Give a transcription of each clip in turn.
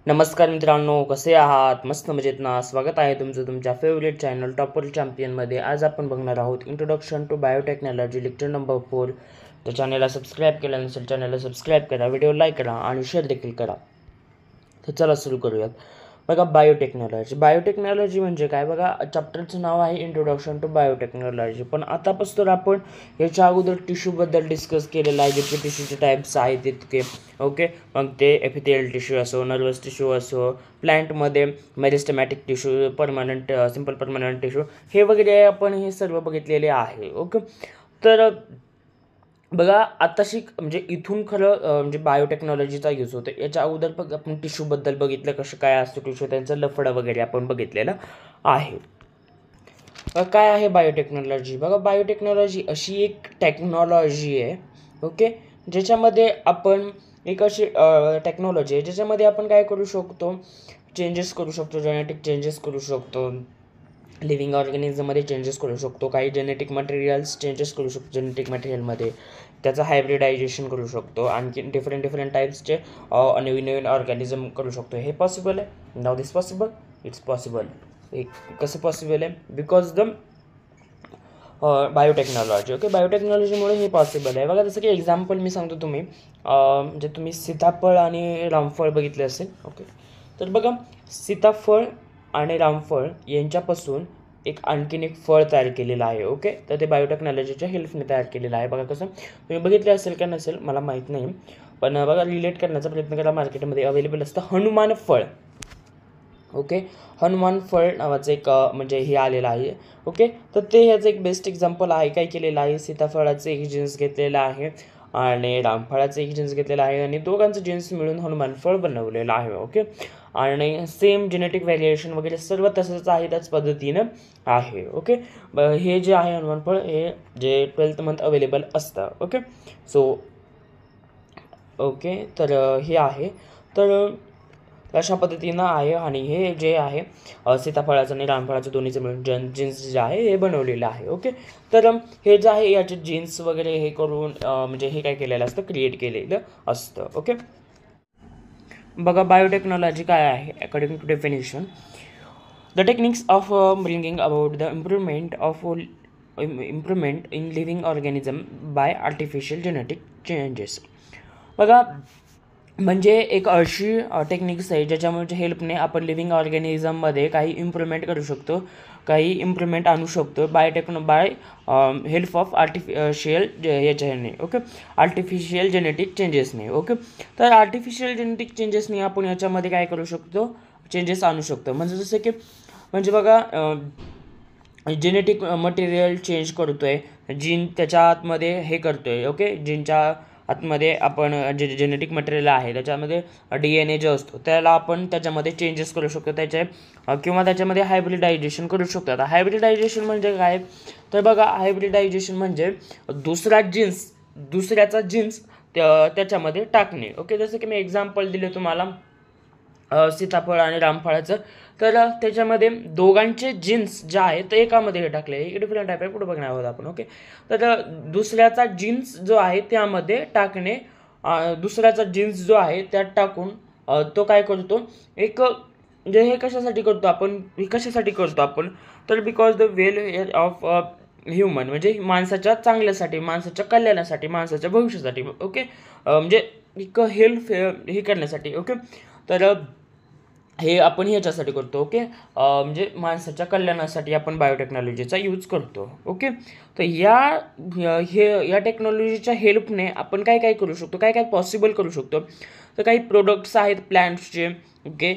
नमस्कार मित्रांनो, कसे आहात? मस्त मजेत ना? स्वागत आहे तुमचं तुमच्या फेवरेट चॅनल टॉपर चॅम्पियनमध्ये. आज आपण बघणार आहोत introduction to biotechnology lecture number 4. तर चॅनलला सबस्क्राईब केलं नसेल चॅनलला सबस्क्राईब करा, व्हिडिओ लाईक करा आणि शेअर देखील करा. तर चला सुरू करूयात. बघा, बायोटेक्नॉलॉजी म्हणजे काय? बघा, चॅप्टरचं नाव आहे इंट्रोडक्शन टू बायोटेक्नॉलॉजी. पण आतापासून आपण याच्या अगोदर टिश्यूबद्दल डिस्कस केलेलं आहे. जितके टिश्यूचे टाईप्स आहेत तितके, ओके. मग ते एपिथेलियल टिश्यू असो, नर्वस टिश्यू असो, प्लांटमध्ये meristematic tissue, permanent simple permanent tissue, हे वगैरे आपण हे सर्व बघितलेले आहे, ओके. तर बघा, आताशी म्हणजे इथून खरं म्हणजे बायोटेक्नॉलॉजीचा यूज होतो. याच्या अगोदर आपण टिश्यूबद्दल बघितलं, कसं काय असतं टिश्यू, त्यांचं लफडं वगैरे आपण बघितलेलं आहे. काय आहे बायोटेक्नॉलॉजी? बघा, बायोटेक्नॉलॉजी अशी एक टेक्नॉलॉजी आहे, ओके, ज्याच्यामध्ये आपण एक अशी टेक्नॉलॉजी आहे ज्याच्यामध्ये आपण काय करू शकतो, चेंजेस करू शकतो, जेनेटिक चेंजेस करू शकतो, लिव्हिंग ऑर्गॅनिझममध्ये चेंजेस करू शकतो, काही जेनेटिक मटेरियल्स चेंजेस करू शकतो, जेनेटिक मटेरियलमध्ये त्याचं हायब्रिडायझेशन करू शकतो, आणखी डिफरंट टाईप्सचे नवीन ऑर्गॅनिझम करू शकतो. हे पॉसिबल आहे. Now this possible, it's possible. कसं पॉसिबल आहे? Because the biotechnology, okay. बायोटेक्नॉलॉजीमुळे हे पॉसिबल आहे. बघा, जसं की एक्झाम्पल मी सांगतो, म्हणजे तुम्ही सीताफळ आणि रामफळ बघितले असेल, ओके. तर बघा, सीताफळ आणि रामफळ यांच्यापासून आणखीन एक फळ तयार केलेलं आहे, ओके. तर ते बायोटेक्नॉलॉजीच्या हेल्पने तयार केलेलं आहे. बघा, कसं तुम्ही बघितले असेल का नसेल मला माहीत नाही, पण बघा, रिलेट करण्याचा प्रयत्न करा. मार्केटमध्ये अवेलेबल असतं हनुमान फळ, ओके. हनुमान फळ नावाचं एक म्हणजे हे आलेलं आहे, ओके. तर ते ह्याचं एक बेस्ट एक्झाम्पल आहे. काय केलेलं आहे, सीताफळाचं एक जीन्स घेतलेलं आहे आणि रामफळाचं एक जीन्स घेतलेलं आहे आणि दोघांचं जीन्स मिळून हनुमान फळ बनवलेलं आहे, ओके. आणि सेम जेनेटिक व्हॅरिएशन वगैरे सर्व तसंच आहे, त्याच पद्धतीनं आहे, ओके. हे जे आहे हनुमान फळ, हे जे 12th मंथ अवेलेबल असतं, ओके. सो ओके, तर हे आहे. तर अशा पद्धतीनं आहे आणि हे जे आहे सीताफळाचं आणि रामफळाचं दोन्हीचं मिळून जीन्स जे आहे हे बनवलेलं आहे, ओके. तर हे जे आहे याचे जीन्स वगैरे हे करून म्हणजे हे काय केलेलं असतं, क्रिएट केलेलं असतं, ओके. बघा, बायोटेक्नॉलॉजी काय आहे? According to definition, the techniques of bringing about the improvement in living organism by artificial genetic changes. बघा, म्हणजे एक अशी टेक्निक्स आहे ज्याच्यामुळे हेल्पने आपण लिव्हिंग ऑर्गॅनिझममध्ये काही इम्प्रूव्हमेंट करू शकतो, काही इम्प्रूव्हमेंट आणू शकतो बाय हेल्प ऑफ आर्टिफिशियल याच्याने, ओके, आर्टिफिशियल जेनेटिक चेंजेसने, ओके. तर आर्टिफिशियल जेनेटिक चेंजेसने आपण याच्यामध्ये काय करू शकतो, चेंजेस आणू शकतो. म्हणजे जसं की म्हणजे बघा, जेनेटिक मटेरियल चेंज करतोय, जीन त्याच्या आतमध्ये हे करतोय, ओके. जीनच्या आतमध्ये आपण जे जेनेटिक मटेरियल आहे त्याच्यामध्ये DNA जो असतो त्याला आपण त्याच्यामध्ये चेंजेस करू शकतो किंवा त्याच्यामध्ये हायब्रिडायझेशन करू शकतो. आता हायब्रिडायझेशन म्हणजे काय? तर बघा, हायब्रिडायझेशन म्हणजे दुसऱ्याचा जीन्स त्याच्यामध्ये टाकणे, ओके. जसं की मी एक्झाम्पल दिले तुम्हाला सीताफळ आणि रामफळाचं, तर त्याच्यामध्ये दोघांचे जीन्स जे आहेत ते एकामध्ये हे टाकले, एक डिफरंट टाईप आहे, पुढे बघणार आहोत आपण, ओके. तर दुसऱ्याचा जीन्स जो आहे त्यामध्ये टाकणे, दुसऱ्याचा जीन्स जो आहे त्यात टाकून तो काय करतो, एक म्हणजे हे कशासाठी करतो आपण, तर because the welfare of human, म्हणजे माणसाच्या चांगल्यासाठी, माणसाच्या कल्याणासाठी, माणसाच्या भविष्यासाठी, ओके. म्हणजे एक हेल्थ हे करण्यासाठी, ओके. तर हे आपण ह्याच्यासाठी करतो, ओके. म्हणजे माणसाच्या कल्याणासाठी आपण बायोटेक्नॉलॉजीचा यूज करतो, ओके. तर या टेक्नॉलॉजीच्या हेल्पने आपण काय काय करू शकतो, काय काय पॉसिबल करू शकतो. तर काही प्रोडक्ट्स आहेत प्लॅन्ट्सचे, ओके.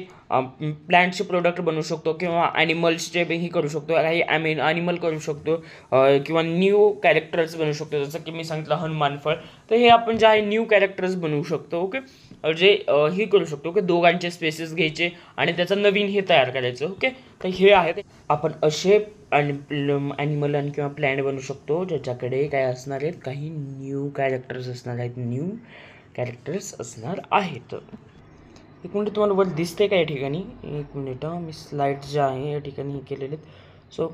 प्लॅन्ट्सचे प्रोडक्ट बनवू शकतो किंवा ॲनिमल्सचे हे करू शकतो, काही ॲनिमल करू शकतो किंवा न्यू कॅरेक्टर्स बनवू शकतो. जसं की मी सांगितलं हनुमान फळ, तर हे आपण जे आहे न्यू कॅरेक्टर्स बनवू शकतो, ओके. जे हे करू शकतो की दोघांचे स्पेसेस घ्यायचे आणि त्याचं नवीन हे तयार करायचं, ओके. तर हे आहे आपण असे ॲनिमल आणि किंवा प्लॅन्ट बनवू शकतो ज्याच्याकडे काय असणार आहेत, काही न्यू कॅरेक्टर्स असणार आहेत. एक मिनिट, तुम्हाला वर दिसते का या ठिकाणी? एक मिनिट, मी स्लाइड जे आहे या ठिकाणी हे केलेले आहेत. सो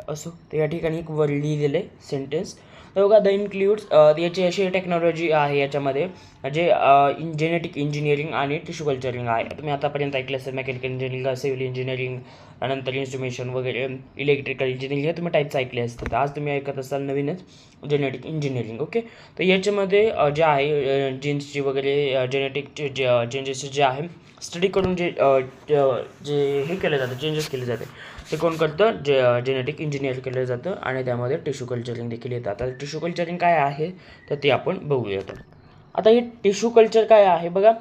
असो, तर या ठिकाणी एक वर लिहिलेलं आहे सेंटेन्स, तर बघा द इन्क्ल्यूड्स याची अशी टेक्नॉलॉजी आहे याच्यामध्ये जे जेनेटिक इंजिनिअरिंग आणि टिश्यू कल्चरिंग आहे. तुम्ही आतापर्यंत ऐकलं असेल मेकॅनिकल इंजिनिअरिंग, सिव्हिल इंजिनिअरिंग, त्यानंतर इन्स्ट्रुमेशन वगैरे, इलेक्ट्रिकल इंजिनिअरिंग हे तुम्ही टाईप्स ऐकले असतील. तर आज तुम्ही ऐकत असाल नवीनच जेनेटिक इंजिनिअरिंग. ओके, तर याच्यामध्ये जे आहे जीन्सची वगैरे जेनेटिक चेंजेस जे आहे स्टडी करून जे हे केलं जातं, चेंजेस केले जाते, ते कोण करतं? जेनेटिक इंजिनिअर केलं जातं आणि त्यामध्ये टिश्यू कल्चरिंग देखील येतं. आता टिश्यू कल्चरिंग काय आहे तर ते आपण बघूयात. आता हे टिश्यू कल्चर काय आहे बघा,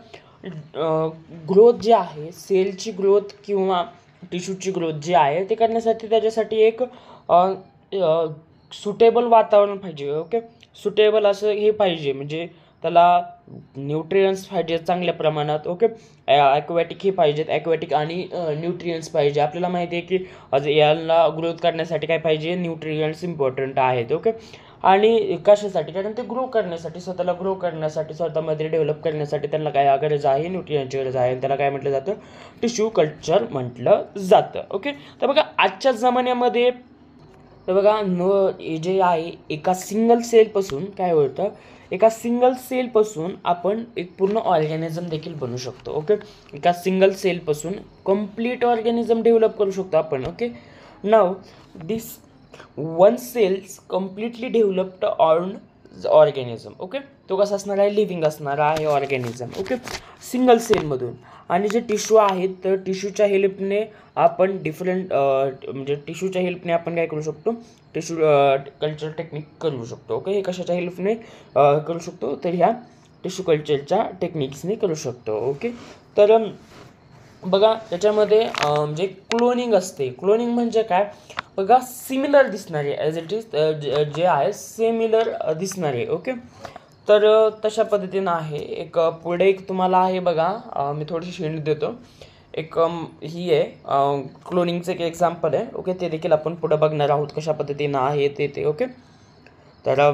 ग्रोथ जी आहे, सेलची ग्रोथ किंवा टिश्यूची ग्रोथ जी आहे ते करण्यासाठी त्याच्यासाठी एक सुटेबल वातावरण पाहिजे. ओके, सुटेबल असं हे पाहिजे, म्हणजे त्याला न्यूट्रियन्स पाहिजे चांगल्या प्रमाणात. ओके, ॲक्वॅटिक हे पाहिजेत, ॲक्वॅटिक आणि न्यूट्रियन्स पाहिजे. आपल्याला माहिती आहे की याला ग्रोथ करण्यासाठी काय पाहिजे? न्यूट्रियन्स इम्पॉर्टंट आहेत. ओके, आणि कशासाठी? कारण ते ग्रो करण्यासाठी, स्वतःला ग्रो करण्यासाठी, स्वतःमध्ये डेव्हलप करण्यासाठी त्यांना काय गरज आहे? न्यूट्रियनची गरज आहे. त्याला काय म्हटलं जातं? टिश्यू कल्चर म्हटलं जातं. ओके, तर बघा आजच्या जमान्यामध्ये तर बघा जे आहे एका सिंगल सेलपासून काय होतं, एका सिंगल सेलपासून आपण एक पूर्ण ऑर्गॅनिझम देखील बनवू शकतो. ओके, एका सिंगल सेलपासून कंप्लीट ऑर्गॅनिझम डेव्हलप करू शकतो आपण. Okay, now this one cells completely developed on organism. Okay, तो कसा असणार आहे? लिव्हिंग असणार आहे ऑर्गॅनिझम. Okay, single सेलमधून. आणि जे टिश्यू आहेत तर टिश्यूच्या हेल्पने आपण डिफरंट म्हणजे टिश्यूच्या हेल्पने आपण काय करू शकतो? टिश्यू कल्चर टेक्निक करू शकतो. ओके, हे कशाच्या हेल्पने करू शकतो? तर ह्या टिश्यू कल्चरच्या टेक्निक्सने करू शकतो. ओके, तर बघा त्याच्यामध्ये म्हणजे क्लोनिंग असते. क्लोनिंग म्हणजे काय बघा, सिमिलर दिसणारे ॲज इट इज जे आहे सिमिलर दिसणारे. ओके, तर तशा पद्धतीनं आहे. एक पुढे एक तुम्हाला आहे बघा, मी थोडीशी हिंट देतो. एक ही आहे क्लोनिंगचं एक एक्झाम्पल आहे. ओके, ते देखील आपण पुढं बघणार आहोत कशा पद्धतीनं आहे ते. ओके, तर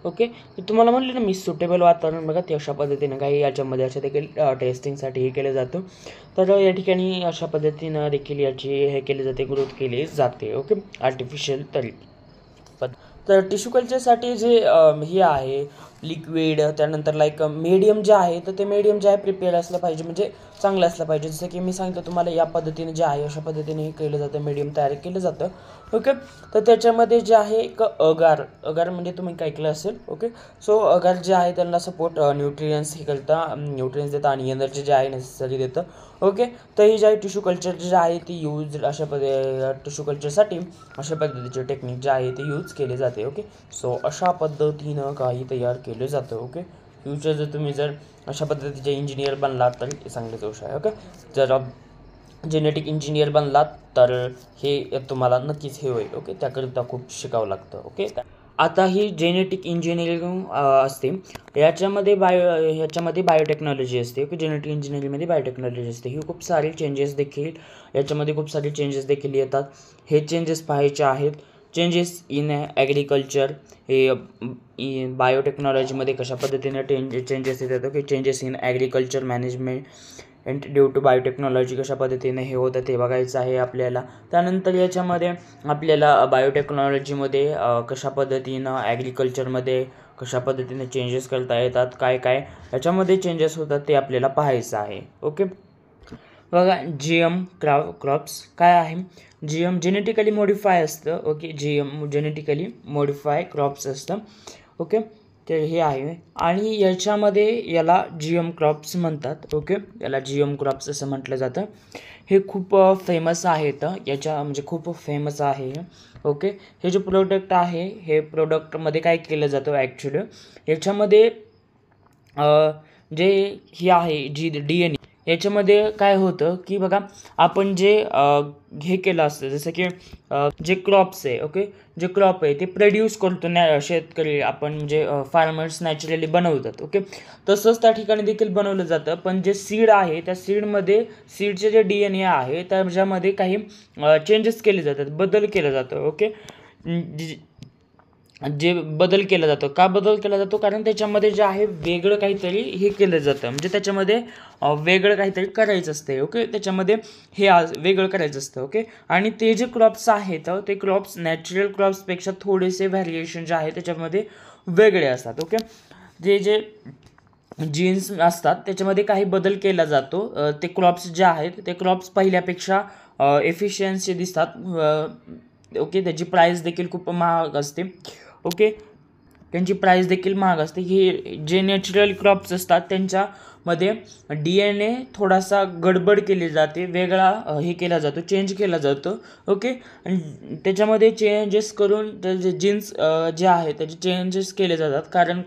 ओके, तुम्हाला म्हणलं ना मी सुटेबल वातावरण बघा, ते अशा पद्धतीनं काही याच्यामध्ये अशा देखील टेस्टिंगसाठी हे केलं जातं. तर या ठिकाणी अशा पद्धतीनं देखील याची हे केले जाते, ग्रोथ केली जाते. ओके, आर्टिफिशियल तरी. तर टिश्यू कल्चरसाठी जे हे आहे लिक्विड, त्यानंतर लाईक मीडियम जे आहे तर ते मीडियम जे आहे प्रिपेअर असलं पाहिजे, म्हणजे चांगलं असलं पाहिजे. जसं की मी सांगितलं तुम्हाला या पद्धतीने जे आहे अशा पद्धतीने हे केलं जातं, मीडियम तयार केलं जातं. ओके, तर त्याच्यामध्ये जे आहे एक अगार म्हणजे तुम्ही काय केलं असेल. ओके, सो अगार जे आहे त्यांना सपोर्ट न्यूट्रियन्स हे करतं, न्यूट्रियन्स देतं आणि एनर्जी जे आहे नेसेसरी देतं. ओके, तर ही जे आहे टिश्यू कल्चर जे आहे ती यूज अशा टिश्यू कल्चरसाठी अशा पद्धतीचे टेक्निक जे आहे ते यूज केले जाते. ओके, सो अशा पद्धतीनं काही तयार केलं जातं. ओके, फ्युचर जर अशा पद्धतीचे इंजिनियर बनलात तर चांगलीच गोष्ट आहे. ओके, जर जेनेटिक इंजिनियर बनलात तर हे तुम्हाला नक्कीच हे होईल. ओके, त्याकरिता खूप शिकावं लागतं. ओके, आता ही जेनेटिक इंजिनिअरिंग असते, ह्याच्यामध्ये बायोटेक्नॉलॉजी असते. ओके, जेनेटिक इंजिनिअरिंगमध्ये बायोटेक्नॉलॉजी असते. ही खूप सारे चेंजेस देखील याच्यामध्ये खूप सारे चेंजेस देखील येतात. हे चेंजेस पाहायचे आहेत. चेंजेस इन ॲग्रिकल्चर, हे बायोटेक्नॉलॉजीमध्ये कशा पद्धतीने चेंजेस येतात. Okay, changes in agriculture management and due to biotechnology कशा पद्धतीने हे होतं ते बघायचं आहे आपल्याला. त्यानंतर याच्यामध्ये आपल्याला बायोटेक्नॉलॉजीमध्ये कशा पद्धतीनं ॲग्रिकल्चरमध्ये कशा पद्धतीने चेंजेस करता येतात, काय याच्यामध्ये चेंजेस होतात ते आपल्याला पाहायचं आहे. ओके, बघा GM क्रॉप्स काय आहे? GM जेनेटिकली मॉडिफाय असतं. Okay, GM genetically modify crops असतं. ओके, तर हे आहे आणि याच्यामध्ये याला GM क्रॉप्स म्हणतात. ओके, याला GM क्रॉप्स असं म्हटलं जातं. हे खूप फेमस आहेत, याच्या म्हणजे खूप फेमस आहे. ओके, हे जे प्रोडक्ट आहे हे प्रोडक्टमध्ये काय केलं जातं ॲक्च्युली याच्यामध्ये जे ही आहे जी DNA याच्यामध्ये काय होतं की बघा आपण जे हे केलं असतं जसं की जे क्रॉप्स आहे. ओके, जे क्रॉप आहे ते प्रोड्यूस करतो शेतकरी आपण म्हणजे फार्मर्स नॅचरली बनवतात. ओके, तसंच त्या ठिकाणी देखील बनवलं जातं. पण जे सीड आहे त्या सीडचे जे DNA आहे त्याच्यामध्ये काही चेंजेस केले जातात, बदल केला जातो. ओके, जे बदल केला जातो. का बदल केला जातो? कारण त्याच्यामध्ये जे आहे वेगळं काहीतरी हे केलं जातं, म्हणजे त्याच्यामध्ये वेगळं काहीतरी करायचं असते. ओके, त्याच्यामध्ये हे वेगळं करायचं असतं. ओके, आणि ते जे क्रॉप्स आहेत ते क्रॉप्स नॅचरल क्रॉप्सपेक्षा थोडेसे व्हॅरिएशन जे आहे त्याच्यामध्ये वेगळे असतात. ओके, जे जीन्स असतात त्याच्यामध्ये काही बदल केला जातो. ते क्रॉप्स जे आहेत ते क्रॉप्स पहिल्यापेक्षा एफिशियन्सी दिसतात. ओके, त्याची प्राईस देखील खूप महाग असते. ओके, त्यांची प्राईस देखील महाग असते. हे जे नॅचरल क्रॉप्स असतात त्यांच्यामध्ये DNA थोडासा गडबड केली जाते, वेगळा हे केला जातो, चेंज केला जातो. ओके, आणि त्याच्यामध्ये चेंजेस करून त्याचे जीन्स जे आहे त्याचे चेंजेस केले जातात. कारण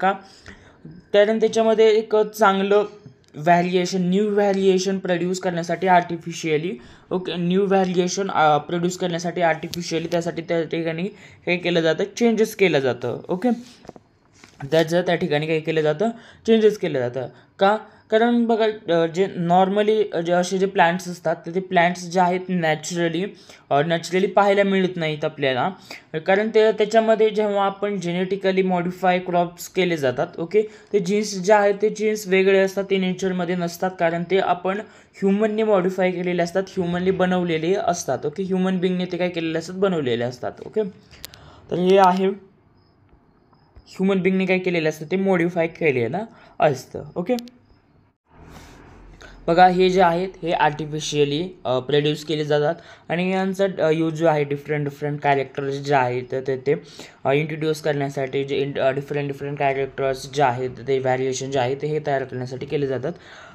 त्याच्यामध्ये एक चांगलं न्यू व्हॅरिएशन प्रोड्यूस करण्यासाठी आर्टिफिशियली त्यासाठी त्या ठिकाणी हे केलं जातं, चेंजेस केलं जातं. ओके, त्या ठिकाणी काही केलं जातं, चेंजेस केलं जातं. कारण बघा, जे नॉर्मली असे जे प्लांट्स असतात ते प्लांट्स जे आहेत नॅचरली पाहायला मिळत नाहीत आपल्याला. कारण त्याच्यामध्ये जेव्हा आपण जेनेटिकली मॉडिफाय क्रॉप्स केले जातात. ओके, ते जीन्स जे आहेत ते जीन्स वेगळे असतात, ते नेचरमध्ये नसतात. कारण ते आपण ह्युमनने मॉडिफाय केलेले असतात, ह्युमनली बनवलेले असतात. ओके, ह्युमन बिंगने ते काय केलेले असतात, बनवलेले असतात. ओके, तर हे आहे ह्युमन बिंगने काय केलेलं असतं ते मॉडिफाय केलेलं असतं. ओके, बघा हे जे आहेत हे आर्टिफिशियली प्रोड्यूस केले जातात आणि यांचा यूज जो आहे डिफरंट कॅरेक्टर्स जे आहेत ते इंट्रोड्यूस करण्यासाठी, जे डिफरंट कॅरेक्टर्स जे आहेत ते व्हॅरिएशन जे आहेत हे तयार करण्यासाठी केले जातात.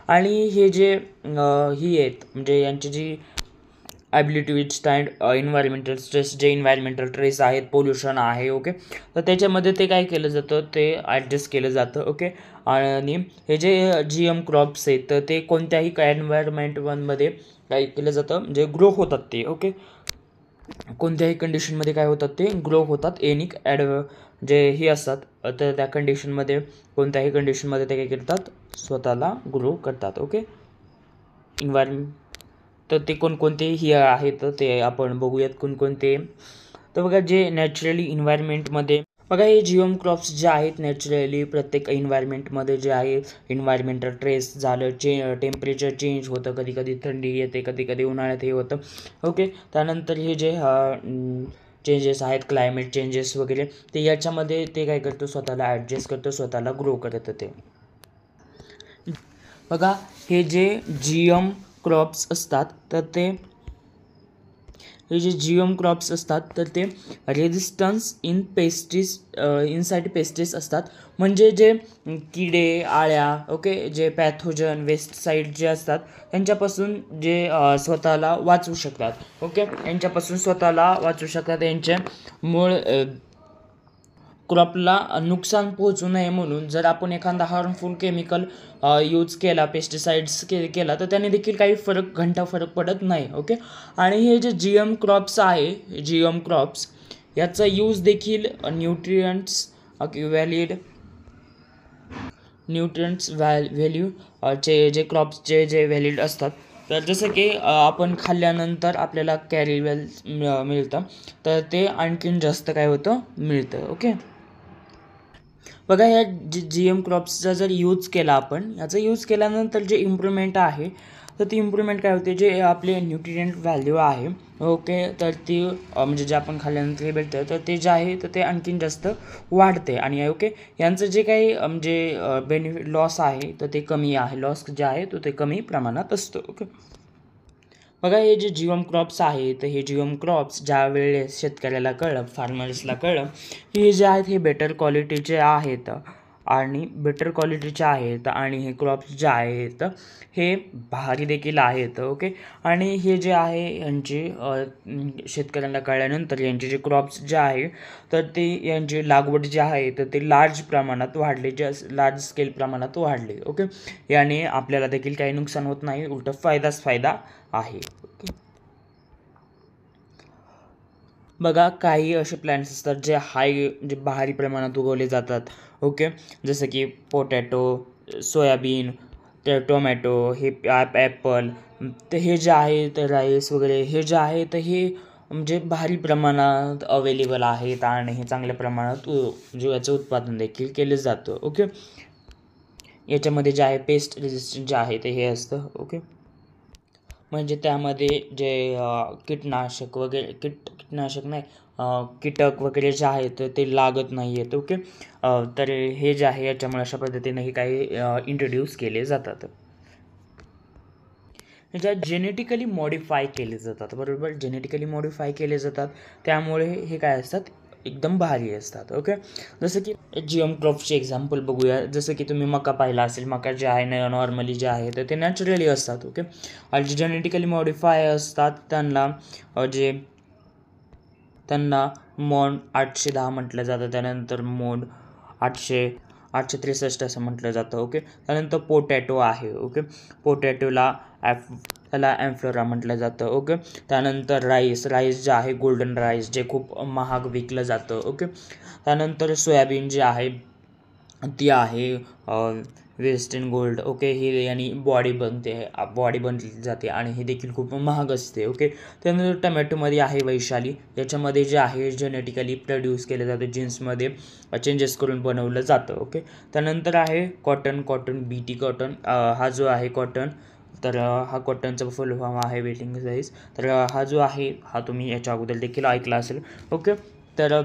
आणि हे जे ही आहेत म्हणजे यांची जी ॲबिलिटी विथस्टँड इन्व्हायरमेंटल स्ट्रेस, जे इन्व्हायरमेंटल ट्रेस आहेत, पोल्युशन आहे. ओके, तर त्याच्यामध्ये ते काय केलं जातं, ते ॲडजस्ट केलं जातं. ओके, आणि हे जे GM क्रॉप्स आहेत तर ते कोणत्याही एन्व्हायरमेंटमध्ये काय केलं जातं, म्हणजे ग्रो होतात ते. ओके, कोणत्याही कंडिशनमध्ये काय होतात, ते ग्रो होतात. जे हे असतात तर त्या कंडिशनमध्ये, कोणत्याही कंडिशनमध्ये ते काय करतात, स्वतःला ग्रो करतात. ओके, तर ते कोणकोणते ही आहेत ते आपण बघूयात कोणकोणते. तर बघा, जे नॅचरली इन्व्हायरमेंटमध्ये बघा हे GM क्रॉप्स जे आहेत नॅचरली प्रत्येक इन्व्हायरमेंटमध्ये जे आहे इन्व्हायरमेंटल ट्रेस झालं, टेम्परेचर चेंज होतं, कधी थंडी येते, कधी उन्हाळ्यात हे होतं. ओके, त्यानंतर हे जे चेंजेस आहेत, क्लायमेट चेंजेस वगैरे, ते याच्यामध्ये ते काय करतो, स्वतःला ॲडजस्ट करतो, स्वतःला ग्रो करतं ते. बघा हे जे GM क्रॉप्स असतात तर ते रेजिस्टन्स इनसाइड पेस्टिस असतात. म्हणजे जे किडे, आळ्या, ओके, जे पॅथोजन वेस्ट साईड जे असतात त्यांच्यापासून जे स्वतःला वाचवू शकतात. ओके, यांच्यापासून स्वतःला वाचवू शकतात. यांचे मूळ क्रॉपला नुकसान पोहोचू नये म्हणून जर आपण एखादा हार्मफुल केमिकल यूज केला, पेस्टिसाइड्स केला, तर त्याने देखील काही फरक पडत नाही. ओके, आणि हे जे GM क्रॉप्स आहे, GM क्रॉप्स याचा यूज देखील न्यूट्रियंट्स व्हॅल्यू जे क्रॉप्सचे जे व्हॅलिड असतात, तर जसं की आपण खाल्ल्यानंतर आपल्याला कॅरीवेल मिळतं, तर ते आणखीन जास्त काय होतं, मिळतं. ओके, बघा या GM क्रॉप्सचा जर यूज केला आपण, याचा यूज केल्यानंतर जे इम्प्रूव्हमेंट आहे तर ती इम्प्रूव्हमेंट काय होते, जे आपले न्यूट्रिएंट व्हॅल्यू आहे. ओके, तर ती म्हणजे जे आपण खाल्ल्यानंतर हे भेटतं तर ते जे आहे तर ते आणखीन जास्त वाढते. आणि ओके, यांचं जे काही म्हणजे लॉस आहे तर ते कमी आहे, लॉस जे आहे तो ते कमी प्रमाणात असतो. ओके, बघा हे जे GM क्रॉप्स आहे तर हे GM क्रॉप्स ज्या वेळेस शेतकऱ्याला कळलं, फार्मर्सला कळलं हे जे आहेत हे बेटर क्वालिटीचे आहेत आणि हे क्रॉप्स जे आहेत हे भारी देखील आहेत. ओके, आणि हे जे आहे यांची शेतकऱ्यांना कळल्यानंतर यांचे जे क्रॉप्स जे आहे तर ते यांची लागवड जी आहे तर ते लार्ज स्केल प्रमाणात वाढली. ओके, याने आपल्याला देखील काही नुकसान होत नाही, उलट फायदा आहे. ओके, बघा काही असे प्लांट्स असतात जे भारी प्रमाणात उगवले जातात. ओके, जसं की पोटॅटो, सोयाबीन, टोमॅटो, हे ॲपल, तर हे जे आहे तर राईस वगैरे, हे जे आहे तर हे म्हणजे भारी प्रमाणात अवेलेबल आहेत आणि हे चांगल्या प्रमाणात जो याचं उत्पादन देखील केलं जातं. ओके, याच्यामध्ये जे आहे पेस्ट रेजिस्टंट जे आहे ते हे असतं. ओके, म्हणजे त्यामध्ये जे कीटनाशक वगैरे कीटनाशक नाही कीटक वगैरे जे आहेत ते लागत नाही आहेत. ओके, तर हे जे आहे याच्यामुळे अशा पद्धतीने हे काही इंट्रोड्यूस केले जातात. ज्या जेनेटिकली मॉडिफाय केले जातात, बरोबर, जेनेटिकली मॉडिफाय केले जातात त्यामुळे हे काय असतात, एकदम भारी असतात. ओके, जसं की GM क्रॉप्सचे एक्झाम्पल बघूया. जसं की तुम्ही मका पाहिला असेल, मका जे आहे नॉर्मली जे आहे तर ते नॅचरली असतात. ओके, आणि जे जेनेटिकली मॉडिफाय असतात त्यांना मोड 810 म्हटलं जातं, त्यानंतर मोड 863 असं म्हटलं जातं. ओके, त्यानंतर पोटॅटो आहे. ओके, पोटॅटोला त्याला ॲम्फ्लोरा म्हटलं जातं. ओके, त्यानंतर राईस जे आहे गोल्डन राईस जे खूप महाग विकलं जातं. ओके, त्यानंतर सोयाबीन जे आहे ती आहे वेस्टर्न गोल्ड. ओके, ही आणि बॉडी बनली जाते आणि हे देखील खूप महाग असते. ओके, त्यानंतर टमॅटोमध्ये आहे वैशाली, याच्यामध्ये जे आहे जेनेटिकली प्रोड्यूस केलं जातं, जीन्समध्ये चेंजेस करून बनवलं जातं. ओके, त्यानंतर आहे कॉटन BT कॉटन. हा जो आहे कॉटन, तर हा कॉटनचा फुल फॉर्म आहे वेटिंग साईज. तर हा जो आहे हा तुम्ही याच्या अगोदर देखील ऐकला असेल. ओके, तर